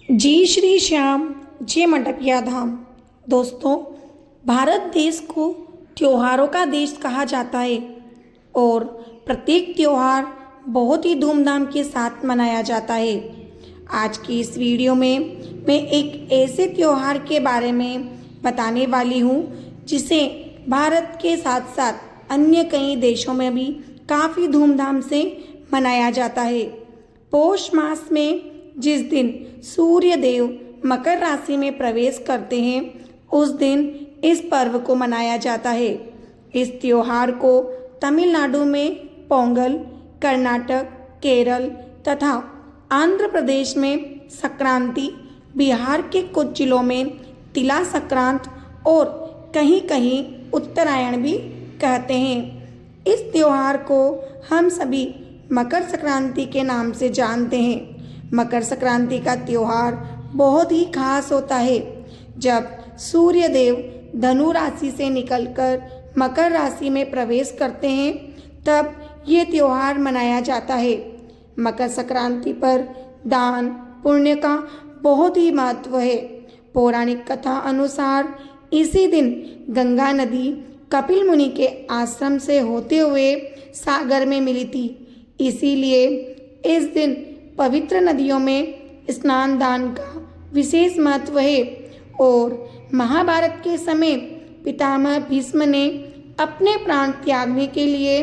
जी श्री श्याम, जय मटकिया धाम। दोस्तों, भारत देश को त्योहारों का देश कहा जाता है और प्रत्येक त्योहार बहुत ही धूमधाम के साथ मनाया जाता है। आज की इस वीडियो में मैं एक ऐसे त्योहार के बारे में बताने वाली हूँ जिसे भारत के साथ साथ अन्य कई देशों में भी काफ़ी धूमधाम से मनाया जाता है। पौष मास में जिस दिन सूर्य देव मकर राशि में प्रवेश करते हैं, उस दिन इस पर्व को मनाया जाता है। इस त्योहार को तमिलनाडु में पोंगल, कर्नाटक, केरल तथा आंध्र प्रदेश में संक्रांति, बिहार के कुछ जिलों में तिला संक्रांत और कहीं कहीं उत्तरायण भी कहते हैं। इस त्योहार को हम सभी मकर संक्रांति के नाम से जानते हैं। मकर संक्रांति का त्योहार बहुत ही खास होता है। जब सूर्य देव धनु राशि से निकलकर मकर राशि में प्रवेश करते हैं, तब ये त्योहार मनाया जाता है। मकर संक्रांति पर दान पुण्य का बहुत ही महत्व है। पौराणिक कथा अनुसार इसी दिन गंगा नदी कपिल मुनि के आश्रम से होते हुए सागर में मिली थी। इसीलिए इस दिन पवित्र नदियों में स्नान दान का विशेष महत्व है। और महाभारत के समय पितामह भीष्म ने अपने प्राण त्यागने के लिए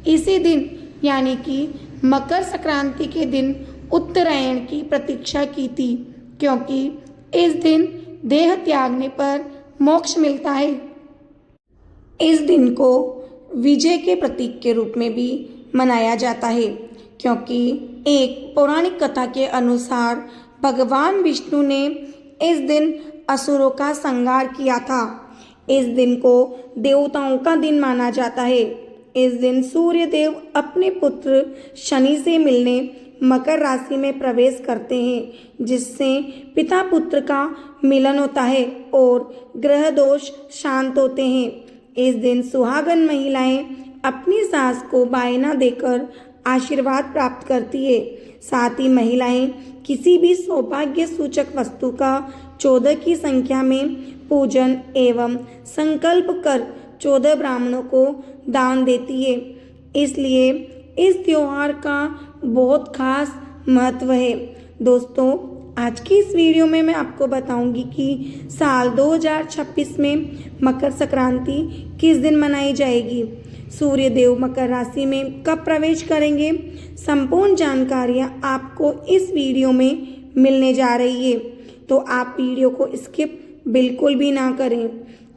इसी दिन यानी कि मकर संक्रांति के दिन उत्तरायण की प्रतीक्षा की थी, क्योंकि इस दिन देह त्यागने पर मोक्ष मिलता है। इस दिन को विजय के प्रतीक के रूप में भी मनाया जाता है, क्योंकि एक पौराणिक कथा के अनुसार भगवान विष्णु ने इस दिन असुरों का संहार किया था। इस दिन को देवताओं का दिन माना जाता है। इस दिन सूर्य देव अपने पुत्र शनि से मिलने मकर राशि में प्रवेश करते हैं, जिससे पिता पुत्र का मिलन होता है और ग्रह दोष शांत होते हैं। इस दिन सुहागन महिलाएं अपनी सास को बायना देकर आशीर्वाद प्राप्त करती है। साथ ही महिलाएं किसी भी सौभाग्य सूचक वस्तु का 14 की संख्या में पूजन एवं संकल्प कर 14 ब्राह्मणों को दान देती है। इसलिए इस त्योहार का बहुत खास महत्व है। दोस्तों, आज की इस वीडियो में मैं आपको बताऊंगी कि साल 2026 में मकर संक्रांति किस दिन मनाई जाएगी, सूर्य देव मकर राशि में कब प्रवेश करेंगे। संपूर्ण जानकारियाँ आपको इस वीडियो में मिलने जा रही है, तो आप वीडियो को स्किप बिल्कुल भी ना करें।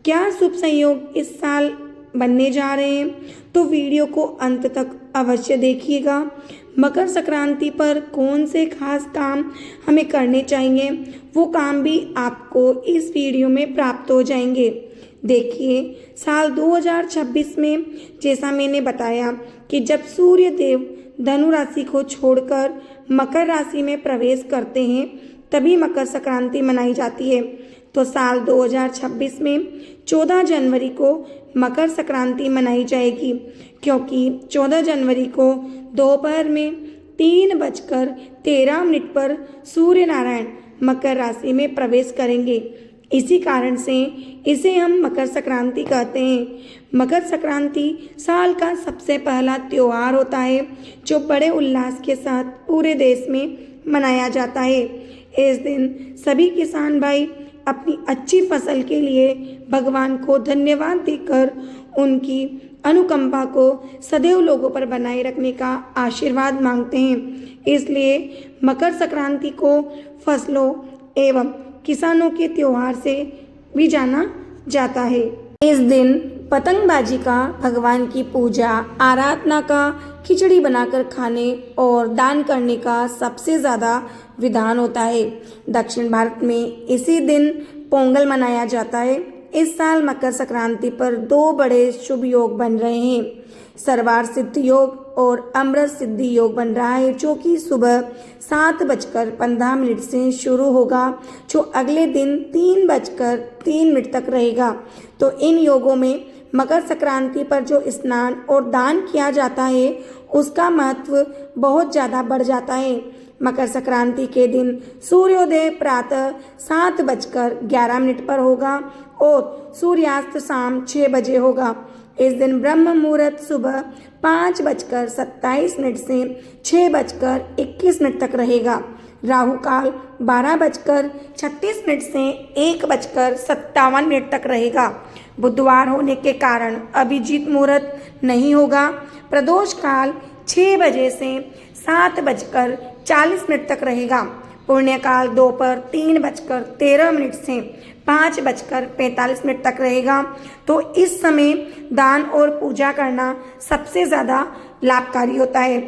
क्या शुभ संयोग इस साल बनने जा रहे हैं, तो वीडियो को अंत तक अवश्य देखिएगा। मकर संक्रांति पर कौन से खास काम हमें करने चाहिए, वो काम भी आपको इस वीडियो में प्राप्त हो जाएंगे। देखिए, साल 2026 में जैसा मैंने बताया कि जब सूर्य देव धनु राशि को छोड़कर मकर राशि में प्रवेश करते हैं, तभी मकर संक्रांति मनाई जाती है। तो साल 2026 में 14 जनवरी को मकर संक्रांति मनाई जाएगी, क्योंकि 14 जनवरी को दोपहर में 3:13 पर सूर्य नारायण मकर राशि में प्रवेश करेंगे। इसी कारण से इसे हम मकर संक्रांति कहते हैं। मकर संक्रांति साल का सबसे पहला त्योहार होता है, जो बड़े उल्लास के साथ पूरे देश में मनाया जाता है। इस दिन सभी किसान भाई अपनी अच्छी फसल के लिए भगवान को धन्यवाद देकर उनकी अनुकंपा को सदैव लोगों पर बनाए रखने का आशीर्वाद मांगते हैं। इसलिए मकर संक्रांति को फसलों एवं किसानों के त्योहार से भी जाना जाता है। इस दिन पतंगबाजी का, भगवान की पूजा आराधना का, खिचड़ी बनाकर खाने और दान करने का सबसे ज़्यादा विधान होता है। दक्षिण भारत में इसी दिन पोंगल मनाया जाता है। इस साल मकर संक्रांति पर 2 बड़े शुभ योग बन रहे हैं। सर्वार सिद्धि योग और अमृत सिद्धि योग बन रहा है, जो कि सुबह 7:15 से शुरू होगा, जो अगले दिन 3:03 तक रहेगा। तो इन योगों में मकर संक्रांति पर जो स्नान और दान किया जाता है, उसका महत्व बहुत ज़्यादा बढ़ जाता है। मकर संक्रांति के दिन सूर्योदय प्रातः 7:11 पर होगा और सूर्यास्त शाम 6 बजे होगा। इस दिन ब्रह्म मुहूर्त सुबह 5:27 से 6:21 तक रहेगा। राहु काल 12:36 से 1:57 तक रहेगा। बुधवार होने के कारण अभिजीत मुहूर्त नहीं होगा। प्रदोष काल 6 बजे से 7:40 तक रहेगा। पुण्यकाल दोपहर 3:13 से 5:45 तक रहेगा। तो इस समय दान और पूजा करना सबसे ज़्यादा लाभकारी होता है।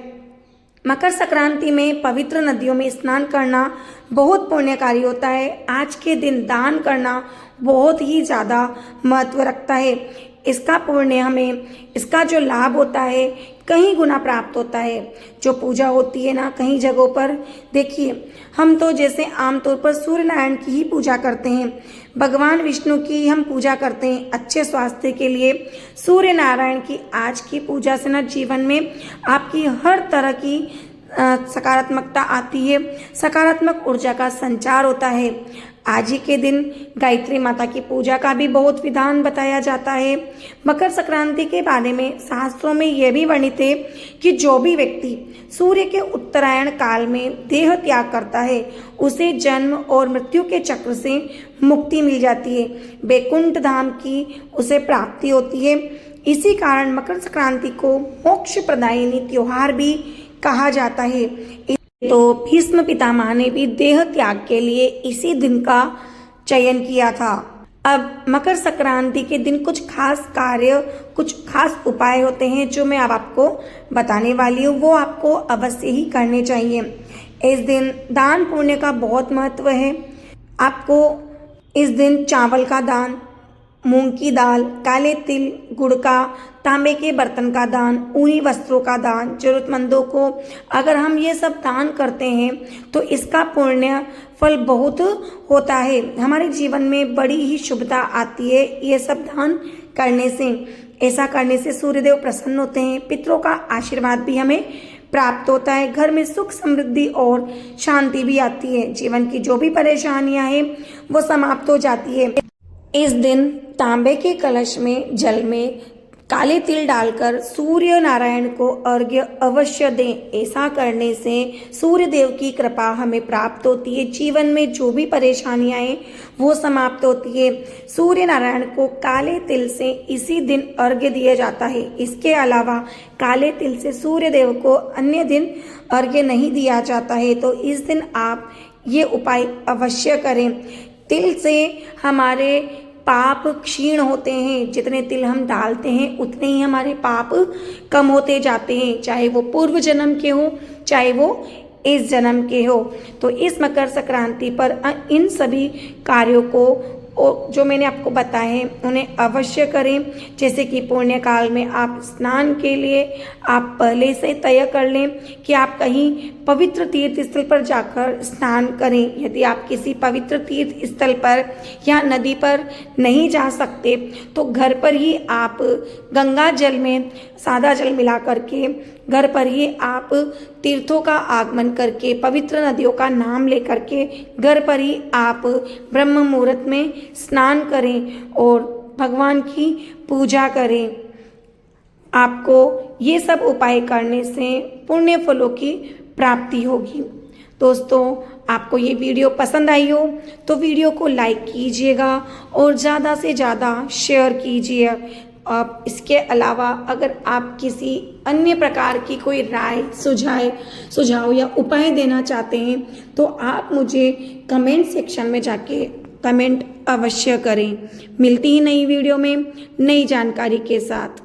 मकर संक्रांति में पवित्र नदियों में स्नान करना बहुत पुण्यकारी होता है। आज के दिन दान करना बहुत ही ज़्यादा महत्व रखता है। इसका पुण्य हमें, इसका जो लाभ होता है कई गुना प्राप्त होता है। जो पूजा होती है ना कई जगहों पर, देखिए हम तो जैसे आमतौर पर सूर्य नारायण की ही पूजा करते हैं, भगवान विष्णु की हम पूजा करते हैं अच्छे स्वास्थ्य के लिए। सूर्य नारायण की आज की पूजा से ना जीवन में आपकी हर तरह की सकारात्मकता आती है, सकारात्मक ऊर्जा का संचार होता है। आज ही के दिन गायत्री माता की पूजा का भी बहुत विधान बताया जाता है। मकर संक्रांति के बारे में शास्त्रों में यह भी वर्णित है कि जो भी व्यक्ति सूर्य के उत्तरायण काल में देह त्याग करता है उसे जन्म और मृत्यु के चक्र से मुक्ति मिल जाती है, बैकुंठ धाम की उसे प्राप्ति होती है। इसी कारण मकर संक्रांति को मोक्ष प्रदायिनी त्योहार भी कहा जाता है। तो भीष्म पितामह ने भी देह त्याग के लिए इसी दिन का चयन किया था। अब मकर संक्रांति के दिन कुछ खास कार्य, कुछ खास उपाय होते हैं जो मैं अब आपको बताने वाली हूँ, वो आपको अवश्य ही करने चाहिए। इस दिन दान पुण्य का बहुत महत्व है। आपको इस दिन चावल का दान, मूंग की दाल, काले तिल, गुड़ का, तांबे के बर्तन का दान, ऊनी वस्त्रों का दान, जरूरतमंदों को अगर हम ये सब दान करते हैं तो इसका पुण्य फल बहुत होता है। हमारे जीवन में बड़ी ही शुभता आती है ये सब दान करने से। ऐसा करने से सूर्यदेव प्रसन्न होते हैं, पितरों का आशीर्वाद भी हमें प्राप्त होता है, घर में सुख समृद्धि और शांति भी आती है। जीवन की जो भी परेशानियां हैं वो समाप्त हो जाती है। इस दिन तांबे के कलश में जल में काले तिल डालकर सूर्य नारायण को अर्घ्य अवश्य दें। ऐसा करने से सूर्य देव की कृपा हमें प्राप्त होती है। जीवन में जो भी परेशानियां हैं वो समाप्त होती है। सूर्य नारायण को काले तिल से इसी दिन अर्घ्य दिया जाता है। इसके अलावा काले तिल से सूर्य देव को अन्य दिन अर्घ्य नहीं दिया जाता है। तो इस दिन आप ये उपाय अवश्य करें। तिल से हमारे पाप क्षीण होते हैं। जितने तिल हम डालते हैं उतने ही हमारे पाप कम होते जाते हैं, चाहे वो पूर्व जन्म के हो चाहे वो इस जन्म के हो। तो इस मकर संक्रांति पर इन सभी कार्यों को जो मैंने आपको बताए उन्हें अवश्य करें। जैसे कि पुण्य काल में आप स्नान के लिए आप पहले से तय कर लें कि आप कहीं पवित्र तीर्थ स्थल पर जाकर स्नान करें। यदि आप किसी पवित्र तीर्थ स्थल पर या नदी पर नहीं जा सकते तो घर पर ही आप गंगा जल में सादा जल मिला करके घर पर ही आप तीर्थों का आगमन करके पवित्र नदियों का नाम लेकर के घर पर ही आप ब्रह्म मुहूर्त में स्नान करें और भगवान की पूजा करें। आपको ये सब उपाय करने से पुण्य फलों की प्राप्ति होगी। दोस्तों, आपको ये वीडियो पसंद आई हो तो वीडियो को लाइक कीजिएगा और ज़्यादा से ज़्यादा शेयर कीजिए। आप इसके अलावा अगर आप किसी अन्य प्रकार की कोई राय, सुझाव या उपाय देना चाहते हैं तो आप मुझे कमेंट सेक्शन में जाके कमेंट अवश्य करें। मिलती ही नई वीडियो में नई जानकारी के साथ।